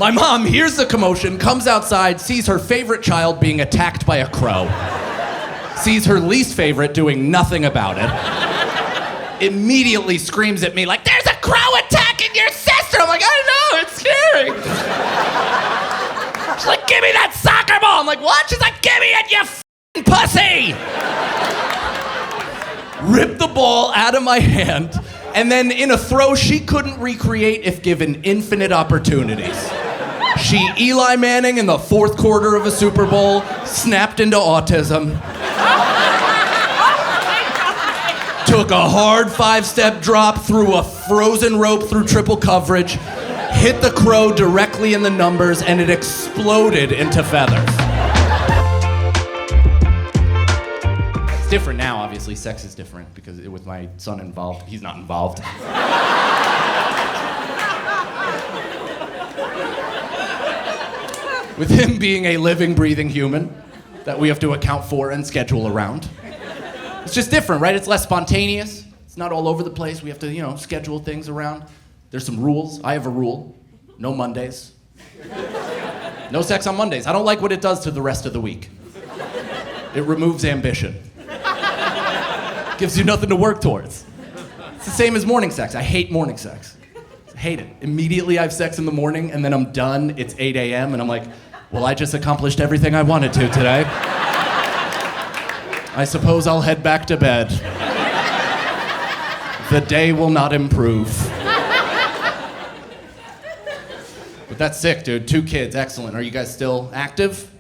My mom hears the commotion, comes outside, sees her favorite child being attacked by a crow. Sees her least favorite doing nothing about it. Immediately screams at me like, "There's a crow attacking your sister!" I'm like, "I know, it's scary." She's like, "Give me that soccer ball!" I'm like, "What?" She's like, "Give me it, you f***ing pussy!" Ripped the ball out of my hand, and then in a throw she couldn't recreate if given infinite opportunities. She Eli Manning in the fourth quarter of a Super Bowl, snapped into autism. Took a hard 5-step drop through a frozen rope through triple coverage, hit the crow directly in the numbers, and it exploded into feathers. It's different now, obviously. Sex is different because with my son involved, he's not involved. With him being a living, breathing human that we have to account for and schedule around. It's just different, right? It's less spontaneous. It's not all over the place. We have to, schedule things around. There's some rules. I have a rule. No Mondays. No sex on Mondays. I don't like what it does to the rest of the week. It removes ambition. Gives you nothing to work towards. It's the same as morning sex. I hate morning sex. I hate it. Immediately I have sex in the morning and then I'm done. It's 8 a.m. and I'm like, well, I just accomplished everything I wanted to today. I suppose I'll head back to bed. The day will not improve. But that's sick, dude. 2 kids, excellent. Are you guys still active?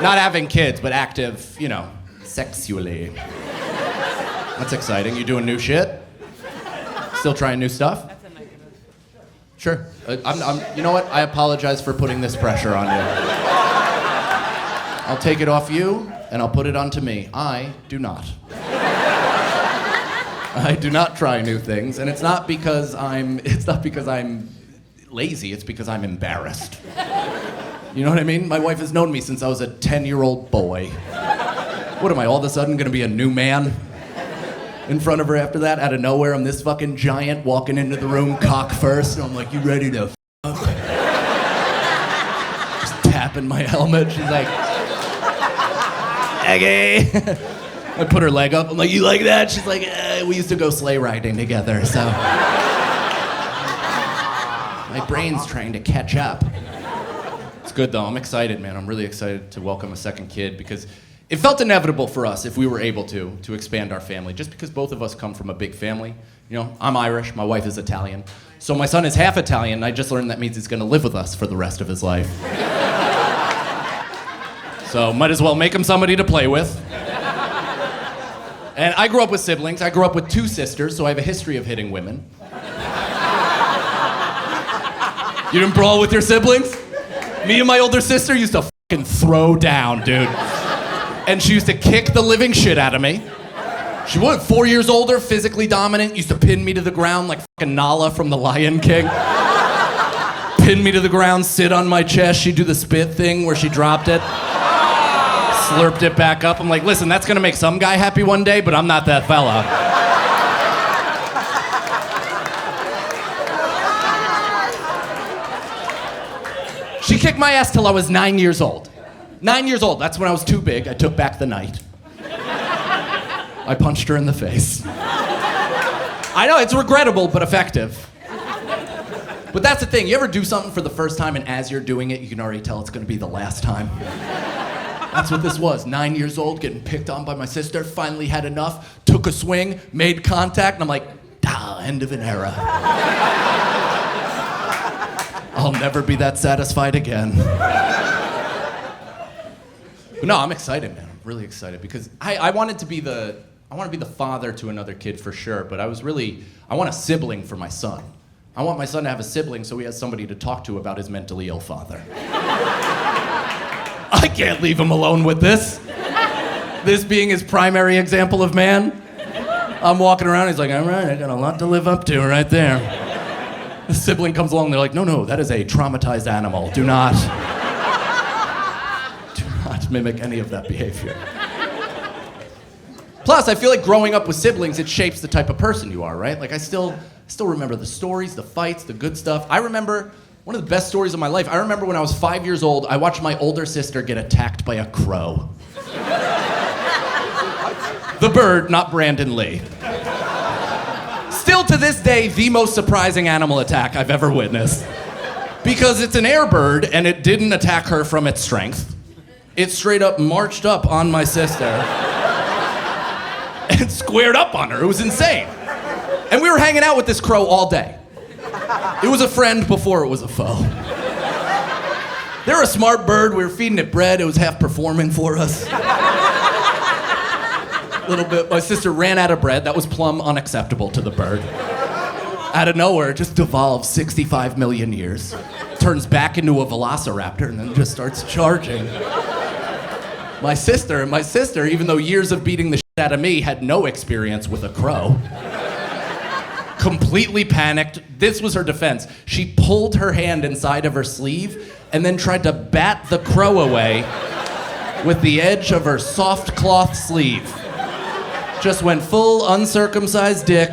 Not having kids, but active, sexually. That's exciting. You doing new shit? Still trying new stuff? That's a negative. Sure. You know what? I apologize for putting this pressure on you. I'll take it off you, and I'll put it onto me. I do not. I do not try new things, and it's not because I'm lazy, it's because I'm embarrassed. You know what I mean? My wife has known me since I was a 10-year-old boy. What am I, all of a sudden gonna be a new man in front of her after that? Out of nowhere, I'm this fucking giant walking into the room, cock first, and I'm like, "You ready to f***?" Just tapping my helmet. She's like, "Okay." I put her leg up. I'm like, "You like that?" She's like, "We used to go sleigh riding together, so." My brain's trying to catch up. It's good though, I'm excited, man. I'm really excited to welcome a second kid because it felt inevitable for us if we were able to expand our family, just because both of us come from a big family. I'm Irish, my wife is Italian. So my son is half Italian, and I just learned that means he's gonna live with us for the rest of his life. So might as well make him somebody to play with. And I grew up with siblings. I grew up with 2 sisters, so I have a history of hitting women. You didn't brawl with your siblings? Me and my older sister used to fucking throw down, dude. And she used to kick the living shit out of me. She was 4 years older, physically dominant, used to pin me to the ground like fucking Nala from The Lion King. Pin me to the ground, sit on my chest. She'd do the spit thing where she dropped it. Slurped it back up. I'm like, listen, that's gonna make some guy happy one day, but I'm not that fella. She kicked my ass till I was 9 years old. 9 years old, that's when I was too big. I took back the night. I punched her in the face. I know, it's regrettable, but effective. But that's the thing, you ever do something for the first time and as you're doing it, you can already tell it's gonna be the last time? That's what this was. 9 years old, getting picked on by my sister, finally had enough, took a swing, made contact, and I'm like, end of an era. I'll never be that satisfied again. But no, I'm excited, man. I'm really excited because I wanted to be the father to another kid for sure, but I want a sibling for my son. I want my son to have a sibling so he has somebody to talk to about his mentally ill father. I can't leave him alone with this. This being his primary example of man. I'm walking around, he's like, all right, I got a lot to live up to right there. The sibling comes along, they're like, no, that is a traumatized animal. Do not mimic any of that behavior. Plus, I feel like growing up with siblings, it shapes the type of person you are, right? Like, I still Still remember the stories, the fights, the good stuff. I remember one of the best stories of my life. I remember when I was 5 years old, I watched my older sister get attacked by a crow. The bird, not Brandon Lee. Still to this day, the most surprising animal attack I've ever witnessed. Because it's an air bird and it didn't attack her from its strength. It straight up marched up on my sister and squared up on her. It was insane. And we were hanging out with this crow all day. It was a friend before it was a foe. They're a smart bird. We were feeding it bread. It was half performing for us. A little bit. My sister ran out of bread. That was plumb unacceptable to the bird. Out of nowhere, it just devolves 65 million years. Turns back into a velociraptor and then just starts charging. My sister, even though years of beating the shit out of me, had no experience with a crow. Completely panicked. This was her defense. She pulled her hand inside of her sleeve and then tried to bat the crow away with the edge of her soft cloth sleeve. Just went full uncircumcised dick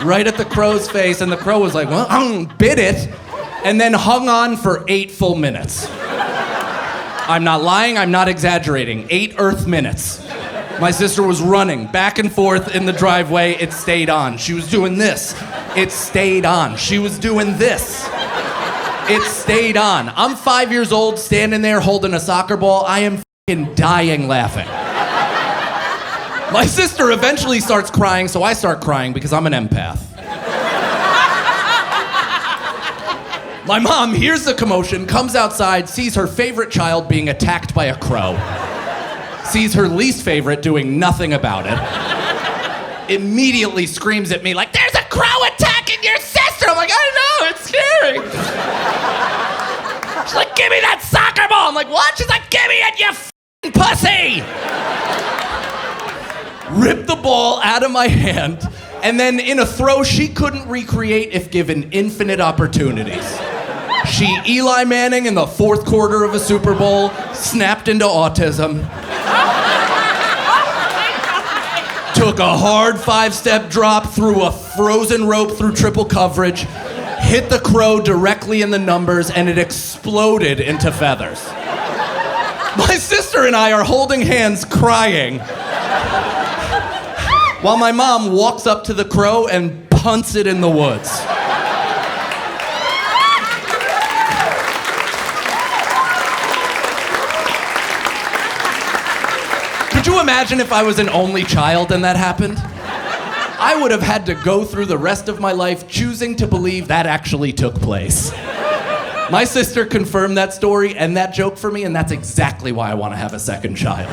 right at the crow's face, and the crow was like, well, bit it, and then hung on for 8 full minutes. I'm not lying, I'm not exaggerating. 8 Earth minutes. My sister was running back and forth in the driveway. It stayed on. She was doing this. It stayed on. She was doing this. It stayed on. I'm 5 years old, standing there holding a soccer ball. I am f***ing dying laughing. My sister eventually starts crying, so I start crying because I'm an empath. My mom hears the commotion, comes outside, sees her favorite child being attacked by a crow. Sees her least favorite doing nothing about it. Immediately screams at me like, there's a crow attacking your sister! I'm like, I know, it's scary. She's like, give me that soccer ball! I'm like, what? She's like, give me it, you f***ing pussy! Ripped the ball out of my hand, and then in a throw she couldn't recreate if given infinite opportunities. She Eli Manning in the 4th quarter of a Super Bowl, snapped into autism. Took a hard 5-step drop through a frozen rope through triple coverage, hit the crow directly in the numbers, and it exploded into feathers. My sister and I are holding hands crying, while my mom walks up to the crow and punts it in the woods. Could you imagine if I was an only child and that happened? I would have had to go through the rest of my life choosing to believe that actually took place. My sister confirmed that story and that joke for me, and that's exactly why I want to have a second child.